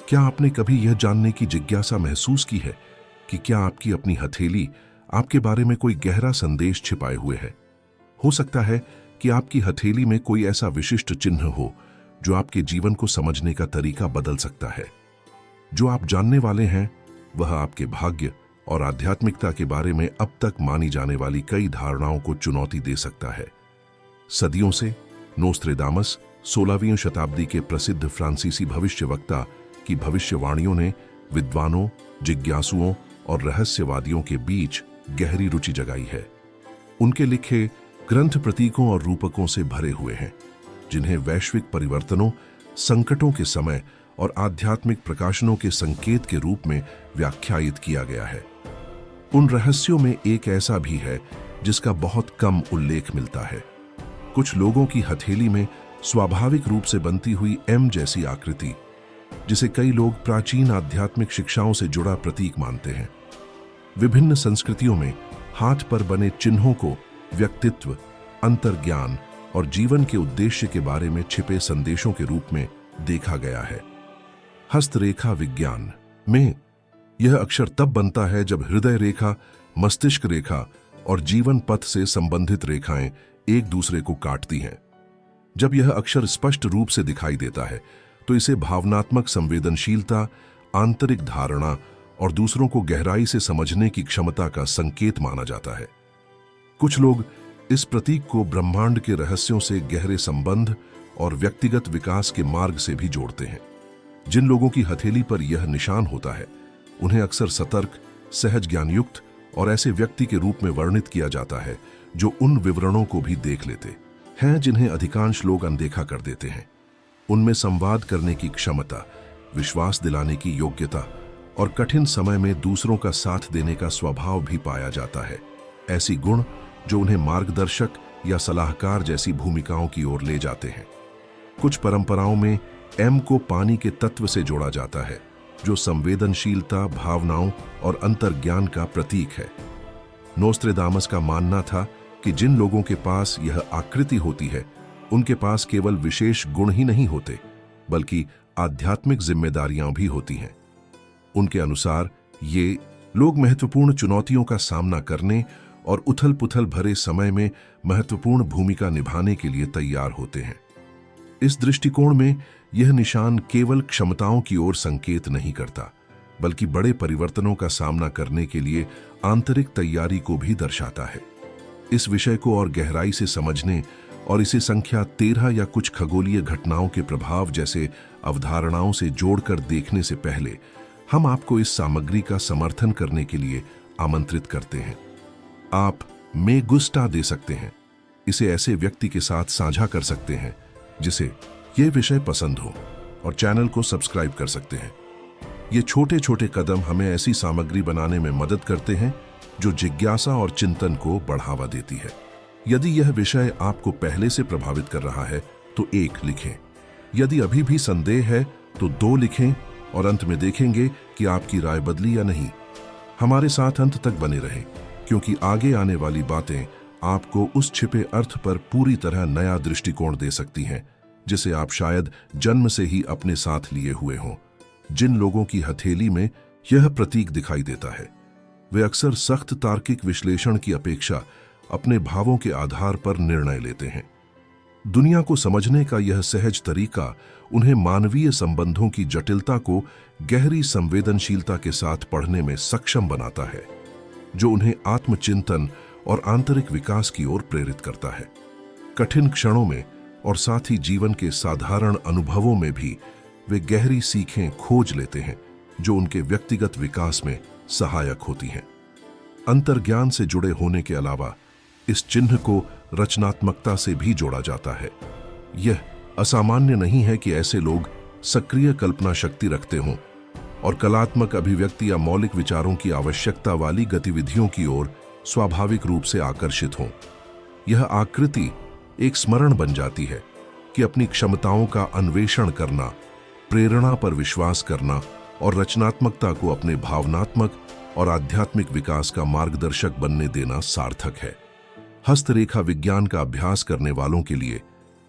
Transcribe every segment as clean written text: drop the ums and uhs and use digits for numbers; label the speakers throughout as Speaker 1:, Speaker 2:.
Speaker 1: क्या आपने कभी यह जानने की जिज्ञासा महसूस की है कि क्या आपकी अपनी हथेली आपके बारे में कोई गहरा संदेश छिपाए हुए है? हो सकता है कि आपकी हथेली में कोई ऐसा विशिष्ट चिन्ह हो जो आपके जीवन को समझने का तरीका बदल सकता है। जो आप जानने वाले हैं वह आपके भाग्य और आध्यात्मिकता के बारे में अब तक मानी जाने वाली कई धारणाओं को चुनौती दे सकता है। सदियों से नोस्ट्रेदामस 16वीं शताब्दी के प्रसिद्ध फ्रांसीसी भविष्यवक्ता की भविष्यवाणियों ने विद्वानों, जिज्ञासुओं और रहस्यवादियों के बीच गहरी रुचि जगाई है। उनके लिखे ग्रंथ प्रतीकों और रूपकों से भरे हुए हैं, जिन्हें वैश्विक परिवर्तनों, संकटों के समय और आध्यात्मिक प्रकाशनों के संकेत के रूप में व्याख्यायित किया गया है। उन रहस्यों में एक ऐसा भी है जिसका बहुत कम उल्लेख मिलता है। कुछ लोगों की हथेली में स्वाभाविक रूप से बनती हुई एम जैसी आकृति, जिसे कई लोग प्राचीन आध्यात्मिक शिक्षाओं से जुड़ा प्रतीक मानते हैं। विभिन्न संस्कृतियों में हाथ पर बने चिन्हों को व्यक्तित्व, अंतर्ज्ञान और जीवन के उद्देश्य के बारे में छिपे संदेशों के रूप में देखा गया है। हस्तरेखा विज्ञान में यह अक्षर तब बनता है जब हृदय रेखा, मस्तिष्क रेखा और जीवन पथ से संबंधित रेखाएं एक दूसरे को काटती हैं। जब यह अक्षर स्पष्ट रूप से दिखाई देता है तो इसे भावनात्मक संवेदनशीलता, आंतरिक धारणा और दूसरों को गहराई से समझने की क्षमता का संकेत माना जाता है। कुछ लोग इस प्रतीक को ब्रह्मांड के रहस्यों से गहरे संबंध और व्यक्तिगत विकास के मार्ग से भी जोड़ते हैं। जिन लोगों की हथेली पर यह निशान होता है उन्हें अक्सर सतर्क, सहज ज्ञानयुक्त और ऐसे व्यक्ति के रूप में वर्णित किया जाता है जो उन विवरणों को भी देख लेते हैं जिन्हें अधिकांश लोग अनदेखा कर देते हैं। उनमें संवाद करने की क्षमता, विश्वास दिलाने की योग्यता और कठिन समय में दूसरों का साथ देने का स्वभाव भी पाया जाता है। ऐसी गुण जो उन्हें मार्गदर्शक या सलाहकार जैसी भूमिकाओं की ओर ले जाते हैं। कुछ परंपराओं में एम को पानी के तत्व से जोड़ा जाता है, जो संवेदनशीलता, भावनाओं और अंतर्ज्ञान का प्रतीक है। नोस्ट्रेदामस का मानना था कि जिन लोगों के पास यह आकृति होती है उनके पास केवल विशेष गुण ही नहीं होते, बल्कि आध्यात्मिक जिम्मेदारियां भी होती हैं। उनके अनुसार ये लोग महत्वपूर्ण चुनौतियों का सामना करने और उथल-पुथल भरे समय में महत्वपूर्ण भूमिका निभाने के लिए तैयार होते हैं। इस दृष्टिकोण में यह निशान केवल क्षमताओं की ओर संकेत नहीं करता, बल्कि बड़े परिवर्तनों का सामना करने के लिए आंतरिक तैयारी को भी दर्शाता है। इस विषय को और गहराई से समझने और इसे संख्या 13 या कुछ खगोलीय घटनाओं के प्रभाव जैसे अवधारणाओं से जोड़कर देखने से पहले हम आपको इस सामग्री का समर्थन करने के लिए आमंत्रित करते हैं। आप मे गुस्टा दे सकते हैं, इसे ऐसे व्यक्ति के साथ साझा कर सकते हैं जिसे यह विषय पसंद हो, और चैनल को सब्सक्राइब कर सकते हैं। ये छोटे छोटे कदम हमें ऐसी सामग्री बनाने में मदद करते हैं जो जिज्ञासा और चिंतन को बढ़ावा देती है। यदि यह विषय आपको पहले से प्रभावित कर रहा है तो 1 लिखें। यदि अभी भी संदेह है तो 2 लिखें और अंत में देखेंगे कि आपकी राय बदली या नहीं। हमारे साथ अंत तक बने रहें, क्योंकि आगे आने वाली बातें आपको उस छिपे अर्थ पर पूरी तरह नया दृष्टिकोण दे सकती हैं जिसे आप शायद जन्म से ही अपने साथ लिए हुए हों। जिन लोगों की हथेली में यह प्रतीक दिखाई देता है वे अक्सर सख्त तार्किक विश्लेषण की अपेक्षा अपने भावों के आधार पर निर्णय लेते हैं। दुनिया को समझने का यह सहज तरीका उन्हें मानवीय संबंधों की जटिलता को गहरी संवेदनशीलता के साथ पढ़ने में सक्षम बनाता है, जो उन्हें आत्मचिंतन और आंतरिक विकास की ओर प्रेरित करता है। कठिन क्षणों में और साथ ही जीवन के साधारण अनुभवों में भी वे गहरी सीखें खोज लेते हैं जो उनके व्यक्तिगत विकास में सहायक होती हैं। अंतर्ज्ञान से जुड़े होने के अलावा इस चिन्ह को रचनात्मकता से भी जोड़ा जाता है। यह असामान्य नहीं है कि ऐसे लोग सक्रिय कल्पना शक्ति रखते हों और कलात्मक अभिव्यक्ति या मौलिक विचारों की आवश्यकता वाली गतिविधियों की ओर स्वाभाविक रूप से आकर्षित हों। यह आकृति एक स्मरण बन जाती है कि अपनी क्षमताओं का अन्वेषण करना, प्रेरणा पर विश्वास करना और रचनात्मकता को अपने भावनात्मक और आध्यात्मिक विकास का मार्गदर्शक बनने देना सार्थक है। हस्तरेखा विज्ञान का अभ्यास करने वालों के लिए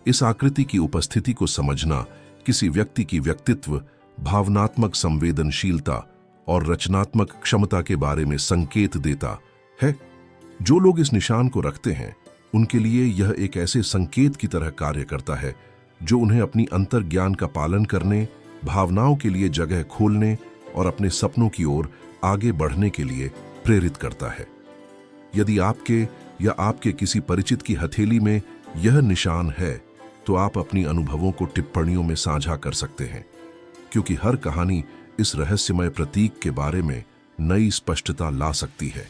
Speaker 1: इस आकृति की उपस्थिति को समझना किसी व्यक्ति की व्यक्तित्व, भावनात्मक संवेदनशीलता और रचनात्मक क्षमता के बारे में संकेत देता है। जो लोग इस निशान को रखते हैं उनके लिए यह एक ऐसे संकेत की तरह कार्य करता है जो उन्हें अपनी अंतर्ज्ञान का पालन करने, भावनाओं के लिए जगह खोलने और अपने सपनों की ओर आगे बढ़ने के लिए प्रेरित करता है। यदि आपके या आपके किसी परिचित की हथेली में यह निशान है तो आप अपनी अनुभवों को टिप्पणियों में साझा कर सकते हैं, क्योंकि हर कहानी इस रहस्यमय प्रतीक के बारे में नई स्पष्टता ला सकती है।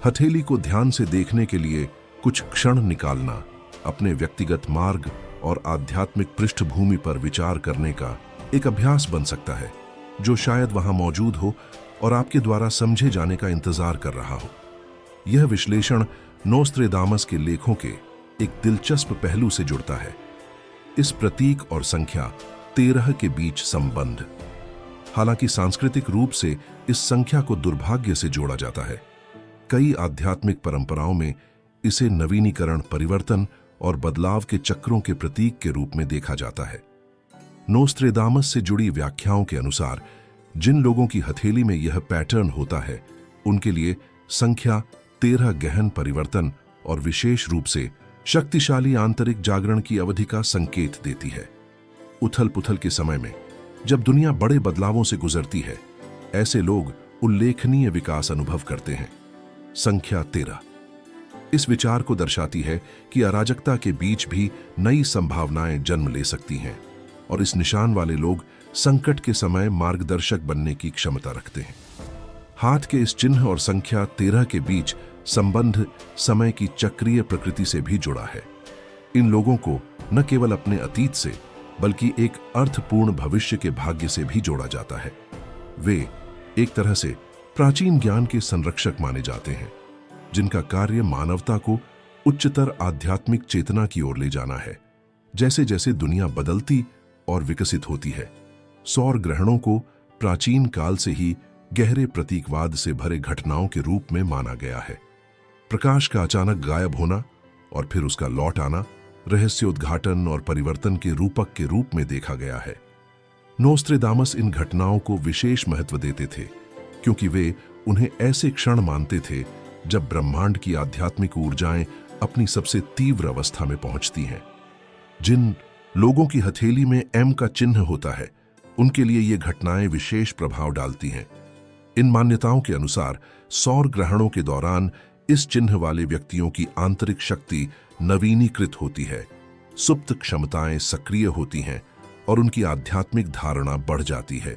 Speaker 1: हथेली को ध्यान से देखने के लिए कुछ क्षण निकालना अपने व्यक्तिगत मार्ग और आध्यात्मिक पृष्ठभूमि पर विचार करने का एक अभ्यास बन सकता है, जो शायद वहां मौजूद हो और आपके द्वारा समझे जाने का इंतजार कर रहा हो। यह विश्लेषण नोस्ट्रेदामस के लेखों के एक दिलचस्प पहलू से जुड़ता है, इस प्रतीक और संख्या 13 के बीच संबंध। हालांकि सांस्कृतिक रूप से इस संख्या को दुर्भाग्य से जोड़ा जाता है, कई आध्यात्मिक परंपराओं में इसे नवीनीकरण, परिवर्तन और बदलाव के चक्रों के प्रतीक के रूप में देखा जाता है। नोस्ट्रेदामस से जुड़ी व्याख्याओं के अनुसार जिन लोगों की हथेली में यह पैटर्न होता है उनके लिए संख्या 13 गहन परिवर्तन और विशेष रूप से शक्तिशाली आंतरिक जागरण की अवधि का संकेत देती है। उथल पुथल के समय में जब दुनिया बड़े बदलावों से गुजरती है, ऐसे लोग उल्लेखनीय विकास अनुभव करते हैं। संख्या 13 इस विचार को दर्शाती है कि अराजकता के बीच भी नई संभावनाएं जन्म ले सकती हैं, और इस निशान वाले लोग संकट के समय मार्गदर्शक बनने की क्षमता रखते हैं। हाथ के इस चिन्ह और संख्या 13 के बीच संबंध समय की चक्रीय प्रकृति से भी जुड़ा है। इन लोगों को न केवल अपने अतीत से बल्कि एक अर्थपूर्ण भविष्य के भाग्य से भी जोड़ा जाता है। वे एक तरह से प्राचीन ज्ञान के संरक्षक माने जाते हैं, जिनका कार्य मानवता को उच्चतर आध्यात्मिक चेतना की ओर ले जाना है। जैसे जैसे दुनिया बदलती और विकसित होती है, सौर ग्रहणों को प्राचीन काल से ही गहरे प्रतीकवाद से भरे घटनाओं के रूप में माना गया है। प्रकाश का अचानक गायब होना और फिर उसका लौट आना रहस्य उद्घाटन और परिवर्तन के रूपक के रूप में देखा गया है। नोस्ट्रेदामस इन घटनाओं को विशेष महत्व देते थे, क्योंकि वे उन्हें ऐसे क्षण मानते थे जब ब्रह्मांड की आध्यात्मिक ऊर्जाएं अपनी सबसे तीव्र अवस्था में पहुंचती हैं। जिन लोगों की हथेली में एम का चिन्ह होता है, उनके लिए ये घटनाएं विशेष प्रभाव डालती हैं। इन मान्यताओं के अनुसार सौर ग्रहणों के दौरान इस चिन्ह वाले व्यक्तियों की आंतरिक शक्ति नवीनीकृत होती है, सुप्त क्षमताएं सक्रिय होती हैं और उनकी आध्यात्मिक धारणा बढ़ जाती है।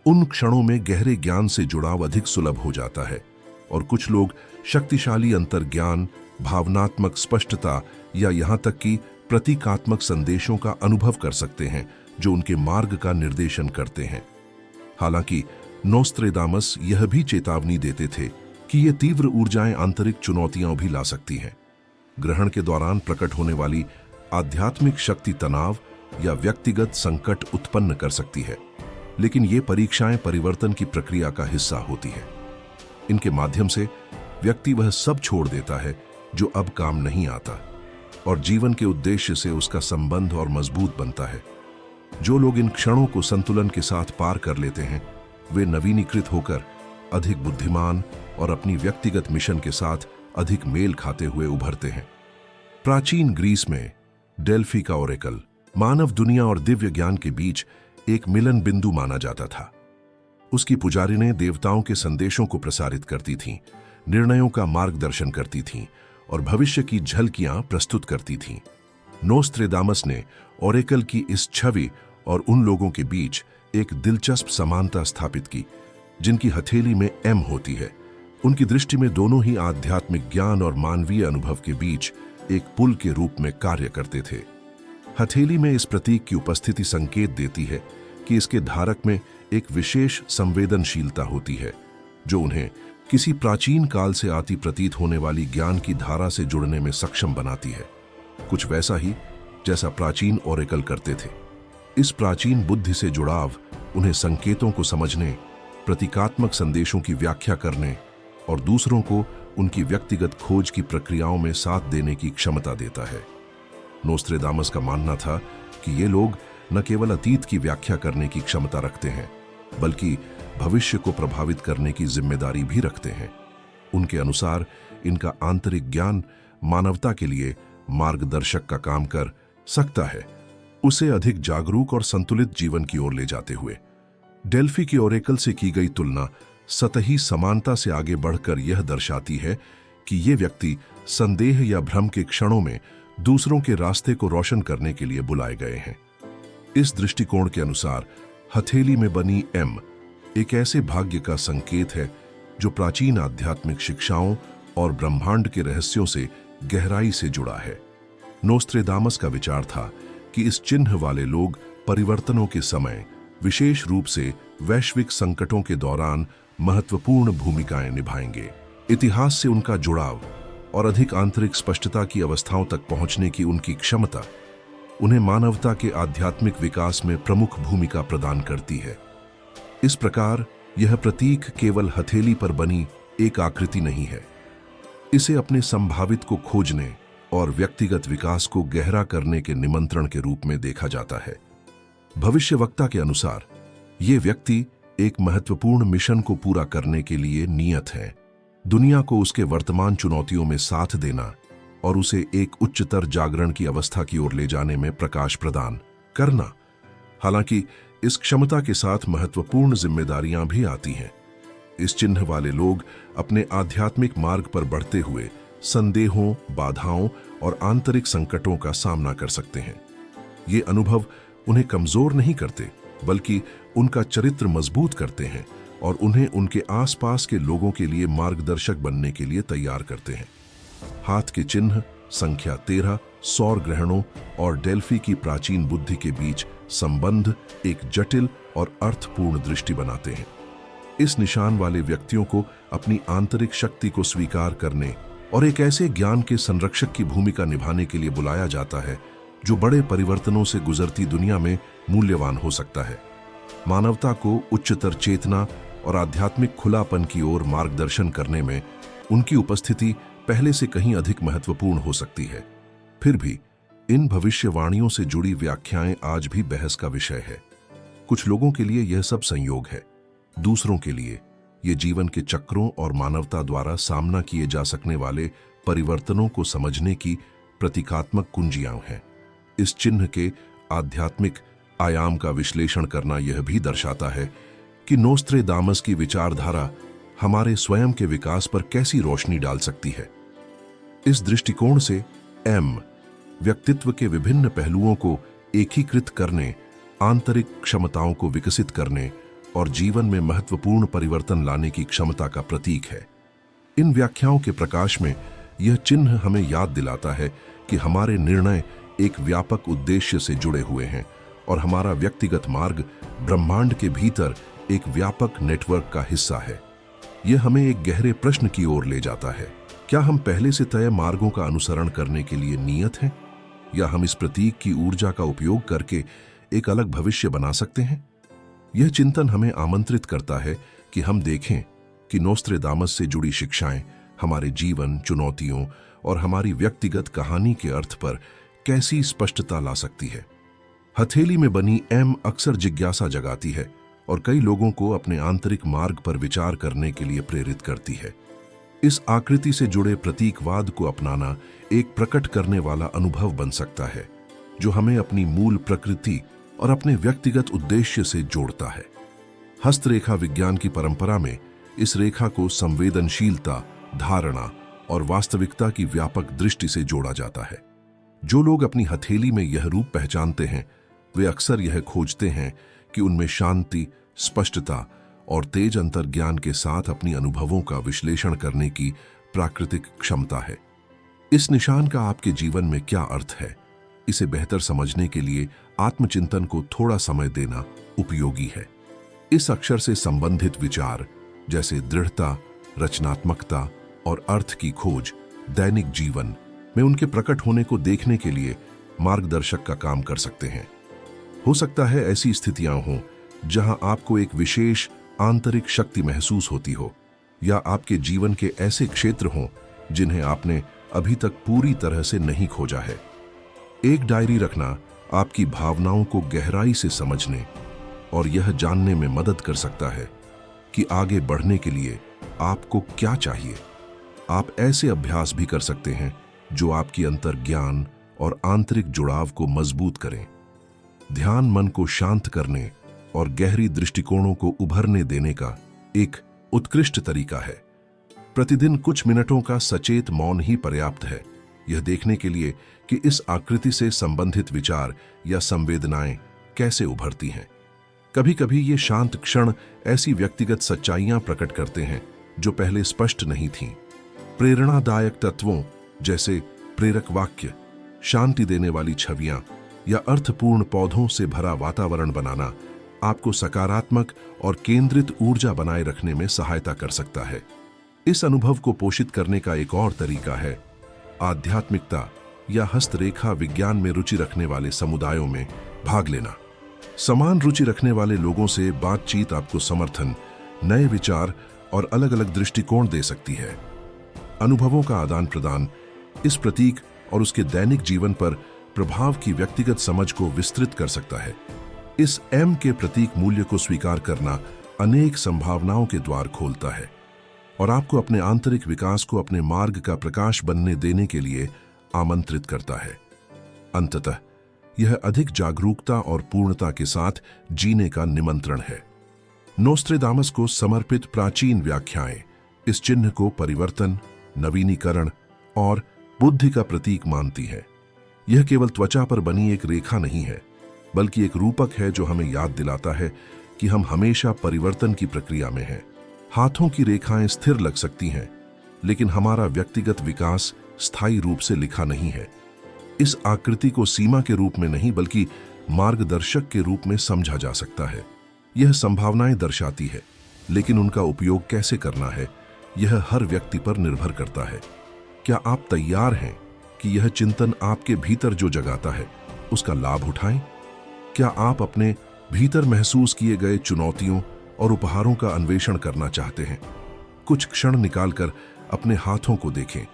Speaker 1: उन क्षणों में गहरे ज्ञान से जुड़ाव अधिक सुलभ हो जाता है और कुछ लोग शक्तिशाली अंतर्ज्ञान, भावनात्मक स्पष्टता या यहाँ तक कि प्रतीकात्मक संदेशों का अनुभव कर सकते हैं जो उनके मार्ग का निर्देशन करते हैं। हालांकि नोस्ट्रेदामस यह भी चेतावनी देते थे कि ये तीव्र ऊर्जाएं आंतरिक चुनौतियां भी ला सकती हैं। ग्रहण के दौरान प्रकट होने वाली आध्यात्मिक शक्ति तनाव या व्यक्तिगत संकट उत्पन्न कर सकती है, लेकिन ये परीक्षाएं परिवर्तन की प्रक्रिया का हिस्सा होती है। इनके माध्यम से व्यक्ति वह सब छोड़ देता है जो अब काम नहीं आता और जीवन के उद्देश्य से उसका संबंध और मजबूत बनता है। जो लोग इन क्षणों को संतुलन के साथ पार कर लेते हैं, वे नवीनीकृत होकर अधिक बुद्धिमान और अपनी व्यक्तिगत मिशन के साथ अधिक मेल खाते हुए उभरते हैं। प्राचीन ग्रीस में डेल्फी का ओरेकल मानव दुनिया और दिव्य ज्ञान के बीच एक मिलन बिंदु माना जाता था। उसकी पुजारिनें देवताओं के संदेशों को प्रसारित करती थीं, निर्णयों का मार्गदर्शन करती थीं और भविष्य की झलकियां प्रस्तुत करती थीं। नोस्ट्रेदामस ने ओरेकल की इस छवि और उन लोगों के बीच एक दिलचस्प समानता स्थापित की जिनकी हथेली में एम होती है। उनकी दृष्टि में दोनों ही आध्यात्मिक ज्ञान और मानवीय अनुभव के बीच एक पुल के रूप में कार्य करते थे। हथेली में इस प्रतीक की उपस्थिति संकेत देती है कि इसके धारक में एक विशेष संवेदनशीलता होती है जो उन्हें किसी प्राचीन काल से आती प्रतीत होने वाली ज्ञान की धारा से जुड़ने में सक्षम बनाती है, कुछ वैसा ही जैसा प्राचीन ओरेकल करते थे। इस प्राचीन बुद्धि से जुड़ाव उन्हें संकेतों को समझने, प्रतीकात्मक संदेशों की व्याख्या करने और दूसरों को उनकी व्यक्तिगत खोज की प्रक्रियाओं में साथ देने की क्षमता देता है। नोस्ट्रेदामस का मानना था कि ये लोग न केवल अतीत की व्याख्या करने की क्षमता रखते हैं, बल्कि भविष्य को प्रभावित करने की जिम्मेदारी भी रखते हैं। उनके अनुसार इनका आंतरिक ज्ञान मानवता के लिए मार्गदर्शक का काम कर सकता है, उसे अधिक जागरूक और संतुलित जीवन की ओर ले जाते हुए। डेल्फी के ओरेकल से की गई तुलना सतही समानता से आगे बढ़कर यह दर्शाती है कि ये व्यक्ति संदेह या भ्रम के क्षणों में दूसरों के रास्ते को रोशन करने के लिए बुलाए गए हैं। इस दृष्टिकोण के अनुसार हथेली में बनी एम एक ऐसे भाग्य का संकेत है जो प्राचीन आध्यात्मिक शिक्षाओं और ब्रह्मांड के रहस्यों से गहराई से जुड़ा है। नोस्ट्रेदामस का विचार था कि इस चिन्ह वाले लोग परिवर्तनों के समय, विशेष रूप से वैश्विक संकटों के दौरान, महत्वपूर्ण भूमिकाएं निभाएंगे। इतिहास से उनका जुड़ाव और अधिक आंतरिक स्पष्टता की अवस्थाओं तक पहुंचने की उनकी क्षमता उन्हें मानवता के आध्यात्मिक विकास में प्रमुख भूमिका प्रदान करती है। इस प्रकार यह प्रतीक केवल हथेली पर बनी एक आकृति नहीं है, इसे अपने संभावित को खोजने और व्यक्तिगत विकास को गहरा करने के निमंत्रण के रूप में देखा जाता है। भविष्यवक्ता के अनुसार ये व्यक्ति एक महत्वपूर्ण मिशन को पूरा करने के लिए नियत है, दुनिया को उसके वर्तमान चुनौतियों में साथ देना और उसे एक उच्चतर जागरण की अवस्था की ओर ले जाने में प्रकाश प्रदान करना। हालांकि इस क्षमता के साथ महत्वपूर्ण जिम्मेदारियां भी आती हैं। इस चिन्ह वाले लोग अपने आध्यात्मिक मार्ग पर बढ़ते हुए संदेहों, बाधाओं और आंतरिक संकटों का सामना कर सकते हैं। ये अनुभव उन्हें कमजोर नहीं करते, बल्कि उनका चरित्र मजबूत करते हैं और उन्हें उनके आसपास के लोगों के लिए मार्गदर्शक बनने के लिए तैयार करते हैं। हाथ के चिन्ह, संख्या 13, सौर ग्रहणों और डेल्फी की प्राचीन बुद्धि के बीच संबंध एक जटिल और अर्थपूर्ण दृष्टि बनाते हैं। इस निशान वाले व्यक्तियों को अपनी आंतरिक शक्ति को स्वीकार करने और एक ऐसे ज्ञान के संरक्षक की भूमिका निभाने के लिए बुलाया जाता है जो बड़े परिवर्तनों से गुजरती दुनिया में मूल्यवान हो सकता है। मानवता को उच्चतर चेतना और आध्यात्मिक खुलापन की ओर मार्गदर्शन करने में उनकी उपस्थिति पहले से कहीं अधिक महत्वपूर्ण हो सकती है। फिर भी इन भविष्यवाणियों से जुड़ी व्याख्याएं आज भी बहस का विषय है। कुछ लोगों के लिए यह सब संयोग है, दूसरों के लिए ये जीवन के चक्रों और मानवता द्वारा सामना किए जा सकने वाले परिवर्तनों को समझने की प्रतीकात्मक कुंजियां हैं। इस चिन्ह के आध्यात्मिक आयाम का विश्लेषण करना यह भी दर्शाता है कि नोस्ट्रेदामस की विचारधारा हमारे स्वयं के विकास पर कैसी रोशनी डाल सकती है। इस दृष्टिकोण से एम व्यक्तित्व के विभिन्न पहलुओं को एकीकृत करने, आंतरिक क्षमताओं को विकसित करने और जीवन में महत्वपूर्ण परिवर्तन लाने की क्षमता का प्रतीक है। इन व्याख्याओं के प्रकाश में यह चिन्ह हमें याद दिलाता है कि हमारे निर्णय एक व्यापक उद्देश्य से जुड़े हुए हैं और हमारा व्यक्तिगत मार्ग ब्रह्मांड के भीतर एक व्यापक नेटवर्क का हिस्सा है। यह हमें एक गहरे प्रश्न की ओर ले जाता है, क्या हम पहले से तय मार्गों का अनुसरण करने के लिए नियत हैं, या हम इस प्रतीक की ऊर्जा का उपयोग करके एक अलग भविष्य बना सकते हैं? यह चिंतन हमें आमंत्रित करता है कि हम देखें कि नोस्ट्रेदामस से जुड़ी शिक्षाएं हमारे जीवन, चुनौतियों और हमारी व्यक्तिगत कहानी के अर्थ पर कैसी स्पष्टता ला सकती है। हथेली में बनी एम अक्सर जिज्ञासा जगाती है और कई लोगों को अपने आंतरिक मार्ग पर विचार करने के लिए प्रेरित करती है। इस आकृति से जुड़े प्रतीकवाद को अपनाना एक प्रकट करने वाला अनुभव बन सकता है, जो हमें अपनी मूल प्रकृति और अपने व्यक्तिगत उद्देश्य से जोड़ता है। हस्तरेखा विज्ञान की परंपरा में इस रेखा को संवेदनशीलता, धारणा और वास्तविकता की व्यापक दृष्टि से जोड़ा जाता है। जो लोग अपनी हथेली में यह रूप पहचानते हैं, वे अक्सर यह खोजते हैं कि उनमें शांति, स्पष्टता और तेज अंतर्ज्ञान के साथ अपनी अनुभवों का विश्लेषण करने की प्राकृतिक क्षमता है। इस निशान का आपके जीवन में क्या अर्थ है, इसे बेहतर समझने के लिए आत्मचिंतन को थोड़ा समय देना उपयोगी है। इस अक्षर से संबंधित विचार जैसे दृढ़ता, रचनात्मकता और अर्थ की खोज दैनिक जीवन में उनके प्रकट होने को देखने के लिए मार्गदर्शक का काम कर सकते हैं। हो सकता है ऐसी स्थितियां हों जहां आपको एक विशेष आंतरिक शक्ति महसूस होती हो, या आपके जीवन के ऐसे क्षेत्र हों जिन्हें आपने अभी तक पूरी तरह से नहीं खोजा है। एक डायरी रखना आपकी भावनाओं को गहराई से समझने और यह जानने में मदद कर सकता है कि आगे बढ़ने के लिए आपको क्या चाहिए। आप ऐसे अभ्यास भी कर सकते हैं जो आपकी अंतर्ज्ञान और आंतरिक जुड़ाव को मजबूत करें। ध्यान मन को शांत करने और गहरी दृष्टिकोणों को उभरने देने का एक उत्कृष्ट तरीका है। प्रतिदिन कुछ मिनटों का सचेत मौन ही पर्याप्त है, यह देखने के लिए कि इस आकृति से संबंधित विचार या संवेदनाएं कैसे उभरती हैं। कभी कभी ये शांत क्षण ऐसी व्यक्तिगत सच्चाइयां प्रकट करते हैं जो पहले स्पष्ट नहीं थीं। प्रेरणादायक तत्वों जैसे प्रेरक वाक्य, शांति देने वाली छवियां या अर्थपूर्ण पौधों से भरा वातावरण बनाना आपको सकारात्मक और केंद्रित ऊर्जा बनाए रखने में सहायता कर सकता है। इस अनुभव को पोषित करने का एक और तरीका है आध्यात्मिकता या हस्तरेखा विज्ञान में रुचि रखने वाले समुदायों में भाग लेना। समान रुचि रखने वाले लोगों से बातचीत आपको समर्थन, नए विचार और अलग अलग दृष्टिकोण दे सकती है। अनुभवों का आदान प्रदान इस प्रतीक और उसके दैनिक जीवन पर प्रभाव की व्यक्तिगत समझ को विस्तृत कर सकता है। इस एम के प्रतीक मूल्य को स्वीकार करना अनेक संभावनाओं के द्वार खोलता है और आपको अपने आंतरिक विकास को अपने मार्ग का प्रकाश बनने देने के लिए आमंत्रित करता है। अंततः यह अधिक जागरूकता और पूर्णता के साथ जीने का निमंत्रण है। नोस्ट्रेदामस को समर्पित प्राचीन व्याख्याएं इस चिन्ह को परिवर्तन, नवीनीकरण और बुद्धि का प्रतीक मानती हैं। यह केवल त्वचा पर बनी एक रेखा नहीं है, बल्कि एक रूपक है जो हमें याद दिलाता है कि हम हमेशा परिवर्तन की प्रक्रिया में हैं। हाथों की रेखाएं स्थिर लग सकती हैं, लेकिन हमारा व्यक्तिगत विकास स्थायी रूप से लिखा नहीं है। इस आकृति को सीमा के रूप में नहीं बल्कि मार्गदर्शक के रूप में समझा जा सकता है। यह संभावनाएं दर्शाती है, लेकिन उनका उपयोग कैसे करना है यह हर व्यक्ति पर निर्भर करता है। क्या आप तैयार हैं कि यह चिंतन आपके भीतर जो जगाता है उसका लाभ उठाएं? क्या आप अपने भीतर महसूस किए गए चुनौतियों और उपहारों का अन्वेषण करना चाहते हैं? कुछ क्षण निकालकर अपने हाथों को देखें,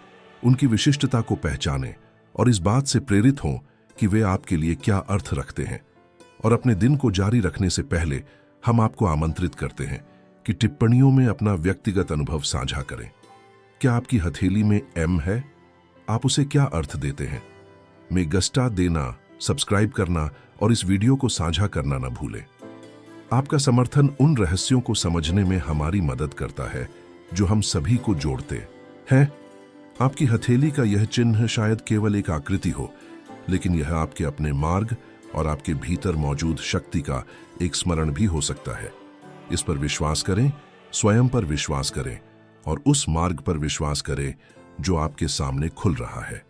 Speaker 1: उनकी विशिष्टता को पहचानें और इस बात से प्रेरित हों कि वे आपके लिए क्या अर्थ रखते हैं। और अपने दिन को जारी रखने से पहले हम आपको आमंत्रित करते हैं कि टिप्पणियों में अपना व्यक्तिगत अनुभव साझा करें। क्या आपकी हथेली में एम है? आप उसे क्या अर्थ देते हैं? में गस्टा देना, सब्सक्राइब करना और इस वीडियो को साझा करना न भूलें। आपका समर्थन उन रहस्यों को समझने में हमारी मदद करता है जो हम सभी को जोड़ते हैं। आपकी हथेली का यह चिन्ह शायद केवल एक आकृति हो, लेकिन यह आपके अपने मार्ग और आपके भीतर मौजूद शक्ति का एक स्मरण भी हो सकता है। इस पर विश्वास करें, स्वयं पर विश्वास करें और उस मार्ग पर विश्वास करें जो आपके सामने खुल रहा है।